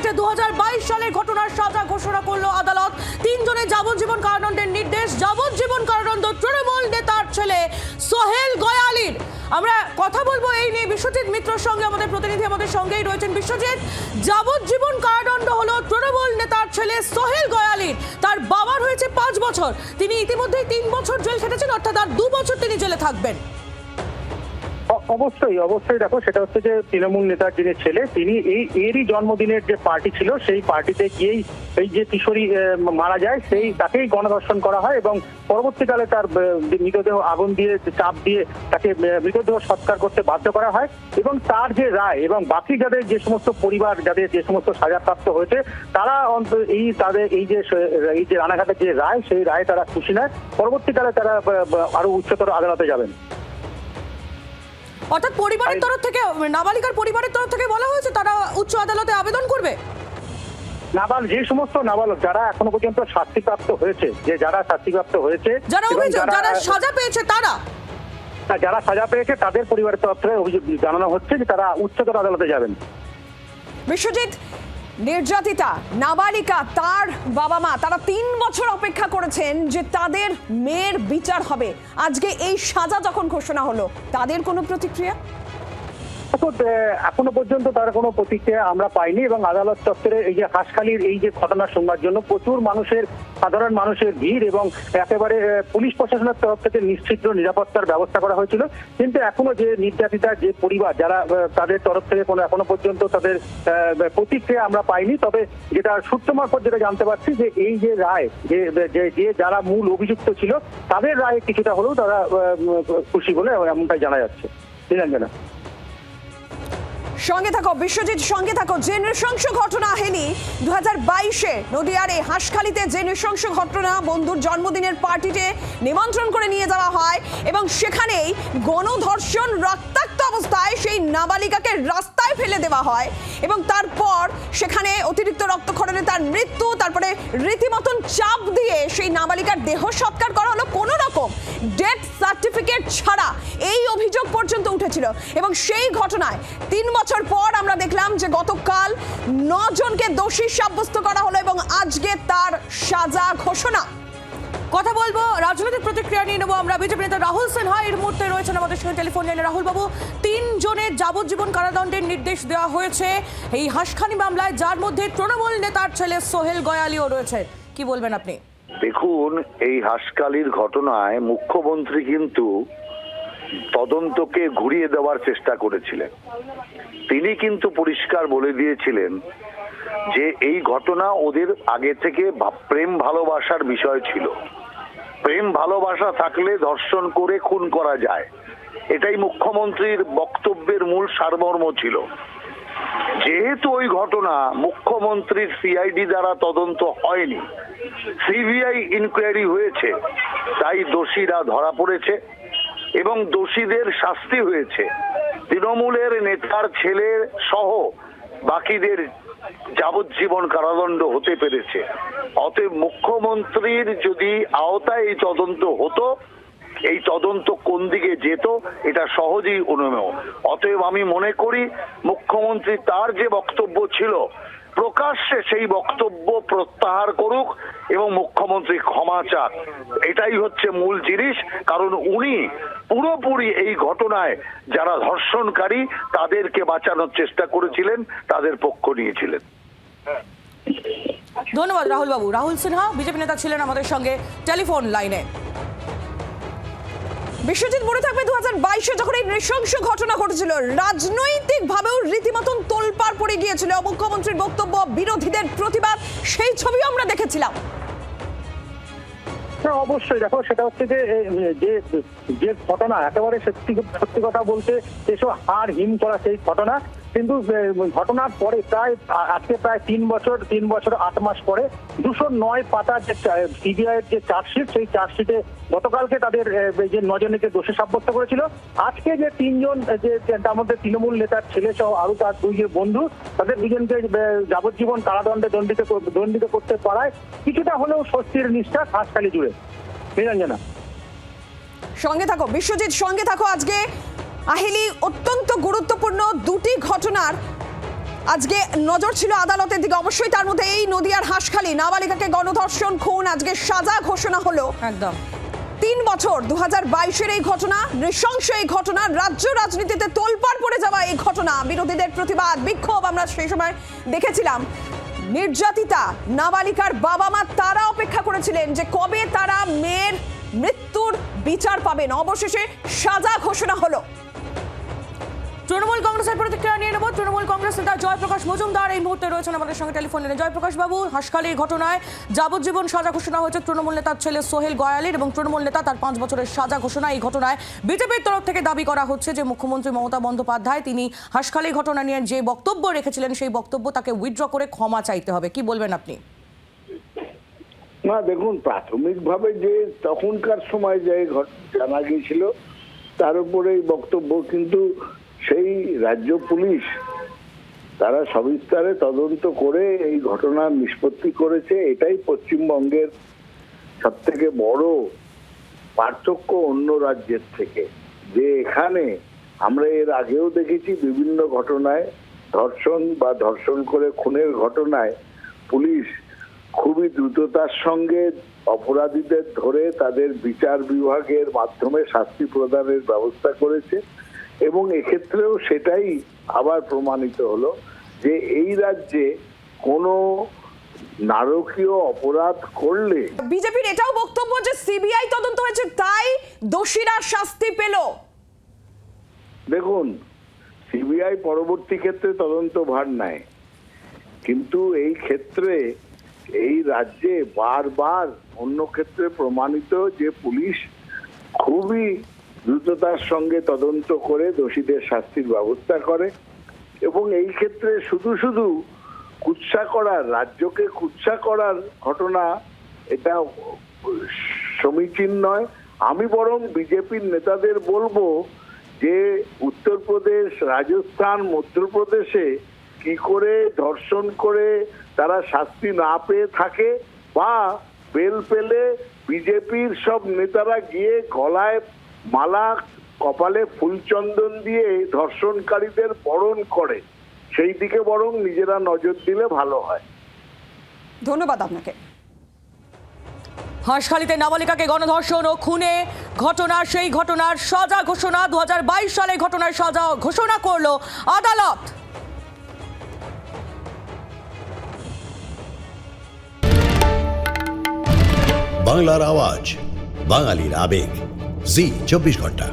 কেটে 2022 সালের ঘটনার সাজা ঘোষণা করলো আদালত। 3 জনের যাবজ্জীবন কারাদণ্ডের নির্দেশ। যাবজ্জীবন কারাদণ্ড তৃণমূল নেতার ছেলে সোহেল গয়ালির। আমরা কথা বলবো এই নিয়ে বিশ্বজিৎ মিত্রর সঙ্গে, আমাদের প্রতিনিধি আমাদের সঙ্গেই রয়েছেন। বিশ্বজিৎ, যাবজ্জীবন কারাদণ্ড হলো তৃণমূল নেতার ছেলে সোহেল গয়ালির। তার বাবার হয়েছে 5 বছর। তিনি ইতিমধ্যেই 3 বছর জেল খেটেছেন, অর্থাৎ আর 2 বছর তিনি জেলে থাকবেন। অবশ্যই দেখো, সেটা হচ্ছে যে তৃণমূল নেতার যিনি ছেলে, তিনি এরই জন্মদিনের যে পার্টি ছিল সেই পার্টিতে গিয়েই এই যে কিশোরী মারা যায় তাকেই গণধর্ষণ করা হয় এবং পরবর্তীকালে তার মৃতদেহ আগুন দিয়ে চাপ দিয়ে তাকে মৃতদেহ সৎকার করতে বাধ্য করা হয়। এবং তার যে রায় এবং বাকি যাদের যে সমস্ত পরিবার যাদের যে সমস্ত সাজাপ্রাপ্ত হয়েছে তারা এই যে রানাঘাটের যে রায়, সেই রায় তারা খুশি নয়। পরবর্তীকালে তারা আরো উচ্চতর আদালতে যাবেন। অর্থাৎ পরিবারের তরফ থেকে, নাবালিকার পরিবারের তরফ থেকে বলা হয়েছে তারা উচ্চ আদালতে আবেদন করবে। যে সমস্ত নাবালক যারা এখনো পর্যন্ত শাস্তিপ্রাপ্ত হয়েছে, যারা সাজা পেয়েছে, যারা সাজা পেয়েছে তাদের পরিবারের তরফ থেকে অভিযোগ জানানো হচ্ছে যে তারা উচ্চতর আদালতে যাবেন। বিশ্বজিৎ, নির্যাতিতা নাবালিকা তার বাবা মা তারা 3 বছর অপেক্ষা করেছেন যে তাদের মেয়ের বিচার হবে। আজকে এই সাজা যখন ঘোষণা হলো, তাদের কোনো প্রতিক্রিয়া? এখনো পর্যন্ত তার কোনো প্রতিক্রিয়া আমরা পাইনি এবং আদালত চত্বরে এই যে হাঁসখালির এই যে ঘটনা শুনবার জন্য প্রচুর সাধারণ মানুষের ভিড় এবং একেবারে পুলিশ প্রশাসনের তরফ থেকে নিশ্চিদ্র নিরাপত্তার ব্যবস্থা করা হয়েছিল। কিন্তু এখনো যে নির্যাতিতার যে পরিবার, যারা তাদের তরফ থেকে এখনো পর্যন্ত তাদের প্রতিক্রিয়া আমরা পাইনি। তবে যেটা সূত্র মারফত যেটা জানতে পারছি যে এই যে রায়, যে যারা মূল অভিযুক্ত ছিল তাদের রায়ে কিছুটা হলেও তারা খুশি বলে এমনটাই জানা যাচ্ছে। নীলাঞ্জনা, সঙ্গে থাকো বিশ্বজিৎ, সঙ্গে থাকো। যে নৃশংস ঘটনা হেলি 2022-এ নদিয়ার এই হাঁসখালিতে, যে নৃশংস ঘটনা, বন্ধুর জন্মদিনের পার্টিতে নিমন্ত্রণ করে নিয়ে যাওয়া হয় এবং সেখানেই গণধর্ষণ, রক্তাক্ত অবস্থায় সেই নাবালিকাকে রাস্তায় ফেলে দেওয়া হয় এবং তারপর সেখানে অতিরিক্ত রক্তক্ষরণে তার মৃত্যু। তারপরে রীতিমতন চাপ দিয়ে সেই নাবালিকার দেহ সৎকার করা হলো, কোনো রকম ডেথ সার্টিফিকেট ছাড়া। এই অভিযোগ পর্যন্ত উঠেছিল এবং সেই ঘটনায় 3 বছর পর আমরা দেখলাম যে গতকাল 9 জনকে দোষী সাব্যস্ত করা হলো এবং আজকে তার সাজা ঘোষণা। কথা বলবো, রাজনৈতিক প্রতিক্রিয়া নিয়ে নেবো আমরা। বিজেপি নেতা রাহুল সিনহা এই মুহূর্তে রয়েছেন আমাদের সঙ্গে টেলিফোন লাইনে। রাহুল বাবু, 3 জনের যাবজ্জীবন কারাদণ্ডের নির্দেশ দেওয়া হয়েছে এই হাঁসখালি মামলায়, যার মধ্যে তৃণমূল নেতার ছেলে সোহেল গয়ালিও রয়েছে। কি বলবেন আপনি? দেখুন, এই হাঁসখালির ঘটনায় মুখ্যমন্ত্রী কিন্তু তদন্তকে ঘুরিয়ে দেওয়ার চেষ্টা করেছিলেন। তিনি কিন্তু পরিষ্কার বলে দিয়েছিলেন যে এই ঘটনা ওদের আগে থেকে প্রেম ভালোবাসার বিষয় ছিল। প্রেম ভালোবাসা থাকলে ধর্ষণ করে খুন করা যায়, এটাই মুখ্যমন্ত্রীর বক্তব্যের মূল সারমর্ম ছিল। যেহেতু ওই ঘটনা মুখ্যমন্ত্রীর সিআইডি দ্বারা তদন্ত হয়নি, সিবিআই ইনকোয়ারি হয়েছে, তাই দোষীরা ধরা পড়েছে এবং দোষীদের শাস্তি হয়েছে। তৃণমূলের নেতার ছেলে সহ বাকিদের যাবজ্জীবন কারাদণ্ড হতে পেরেছে। অতএব মুখ্যমন্ত্রীর যদি আওতায় এই তদন্ত হতো, এই তদন্ত কোন দিকে যেত এটা সহজেই অনুমেয়। অতএব আমি মনে করি মুখ্যমন্ত্রী তার যে বক্তব্য ছিল প্রকাশ্যে সেই বক্তব্য প্রত্যাহার করুক এবং মুখ্যমন্ত্রী ক্ষমা চাক। এটাই হচ্ছে মূল জিনিস, কারণ উনি পুরোপুরি এই ঘটনায় যারা ধর্ষণকারী তাদেরকে বাঁচানোর চেষ্টা করেছিলেন, তাদের পক্ষ নিয়েছিলেন। ধন্যবাদ রাহুল বাবু। রাহুল সিনহা বিজেপি নেতা ছিলেন আমাদের সঙ্গে টেলিফোন লাইনে। বিশ্বজিৎ, মনে থাকবে 2022-এ যখন এই নৃশংস ঘটনা ঘটেছিল, রাজনৈতিক ভাবেও রীতিমতন তোলপাড় পড়ে গিয়েছিল। মুখ্যমন্ত্রীর বক্তব্য, বিরোধীদের প্রতিবাদ, সেই ছবিও আমরা দেখেছিলাম। অবশ্যই দেখো, সেটা হচ্ছে যে ঘটনা একেবারে সত্যি কথা বলতে এসব হাড় হিম করা সেই ঘটনা। কিন্তু ঘটনার পরে আজকে প্রায় 3 বছর 8 মাস পরে 209 পাতার যে সিবিআই এর যে চার্জশিট, সেই চার্জশিটে গতকালকে তাদের যে 9 জনকে দোষী সাব্যস্ত করেছিল। আজকে যে 3 জন, তার মধ্যে তৃণমূল নেতার ছেলে সহ আরো তার 2 বন্ধু, তাদের 2 জনকে যাবজ্জীবন কারাদণ্ডে দণ্ডিত করতে পারায় কিছুটা হলেও স্বস্তির নিঃশ্বাস হাঁসখালি জুড়ে। নীলাঞ্জনা, সঙ্গে থাকো বিশ্বজিৎ, সঙ্গে থাকো। আজকে আহিলি অত্যন্ত গুরুত্বপূর্ণ 2টি ঘটনার আজকে নজর ছিল আদালতের দিকে, অবশ্যই তার মধ্যে এই নদিয়ার হাঁসখালি নাবালিকাকে গণধর্ষণ খুন, আজকে সাজা ঘোষণা হলো। একদম 3 বছর 2022-এর এই ঘটনা, নৃশংস এই ঘটনা, রাজ্য রাজনীতিতে তোলপাড় পড়ে যাওয়া এই ঘটনা, বিরোধীদের প্রতিবাদ বিক্ষোভ আমরা সেই সময় দেখেছিলাম। নির্যাতিতা নাবালিকার বাবা মা তারা অপেক্ষা করেছিলেন যে কবে তারা মেয়ের মৃত্যুর বিচার পাবেন। অবশেষে সাজা ঘোষণা হলো। তৃণমূল কংগ্রেসের প্রতিক্রিয়া নিয়ে নেব। তৃণমূল কংগ্রেস নেতা জয়প্রকাশ মজুমদার এই মুহূর্তে রয়েছেন আমাদের সঙ্গে টেলিফোনে। জয়প্রকাশ বাবু, হাঁসখালির ঘটনায় যাবজ্জীবন সাজা ঘোষণা হয়েছে তৃণমূল নেতার ছেলে সোহেল গয়ালির, এবং তৃণমূল নেতা তার 5 বছরের সাজা ঘোষণা। এই ঘটনায় বিজেপির তরফ থেকে দাবি করা হচ্ছে যে মুখ্যমন্ত্রী মমতা বন্দ্যোপাধ্যায় তিনি হাঁসখালির ঘটনা নিয়ে যে বক্তব্য রেখেছিলেন সেই বক্তব্য তাকে উইথড্র করে ক্ষমা চাইতে হবে। কি বলবেন আপনি? না দেখুন, প্রাথমিকভাবে যে তখনকার সময় যে জানা গিয়েছিল তার উপরে এই বক্তব্য, কিন্তু সেই রাজ্য পুলিশ তারা সবিস্তারে তদন্ত করে এই ঘটনার নিষ্পত্তি করেছে। এটাই পশ্চিমবঙ্গের সব থেকে বড় পার্থক্য অন্য রাজ্যের থেকে, যে এখানে আমরা এর আগেও দেখেছি বিভিন্ন ঘটনায় ধর্ষণ বা ধর্ষণ করে খুনের ঘটনায় পুলিশ খুবই দ্রুততার সঙ্গে অপরাধীদের ধরে তাদের বিচার বিভাগের মাধ্যমে শাস্তি প্রদানের ব্যবস্থা করেছে, এবং এক্ষেত্রেও সেটাই আবার প্রমাণিত হলো যে এই রাজ্যে কোনো নারকীয় অপরাধ করলে বিজেপির এটাও বক্তব্য যে সিবিআই তদন্ত হয়েছে তাই দোষীরা শাস্তি পেল। দেখুন, সিবিআই পরবর্তী ক্ষেত্রে তদন্ত ভার নেয়, কিন্তু এই ক্ষেত্রে এই রাজ্যে বারবার অন্য ক্ষেত্রে প্রমাণিত যে পুলিশ খুবই দ্রুততার সঙ্গে তদন্ত করে দোষীদের শাস্তির ব্যবস্থা করে, এবং এই ক্ষেত্রে শুধু শুধু কুৎসা করার, রাজ্যকে কুৎসা করার ঘটনা এটা সমীচীন নয়। আমি বরং বিজেপির নেতাদের বলবো যে উত্তরপ্রদেশ, রাজস্থান, মধ্যপ্রদেশে কি করে ধর্ষণ করে তারা শাস্তি না পেয়ে থাকে, বা বেল পেলে বিজেপির সব নেতারা গিয়ে গলায় মালা, কপালে ফুলচন্দন দিয়ে ধর্ষণকারীদের বরণ করে, সেই দিকে বরং নিজেরা নজর দিলে ভালো হয়। ধন্যবাদ আপনাকে। হাঁসখালিতে নাবালিকাকে গণধর্ষণ ও খুনে ঘটনা, সেই ঘটনার সাজা ঘোষণা 2022 সালে ঘটনার সাজা ঘোষণা করলো আদালত। বাংলার আওয়াজ, বাঙালির আবেগ, জি 24 ঘন্টা।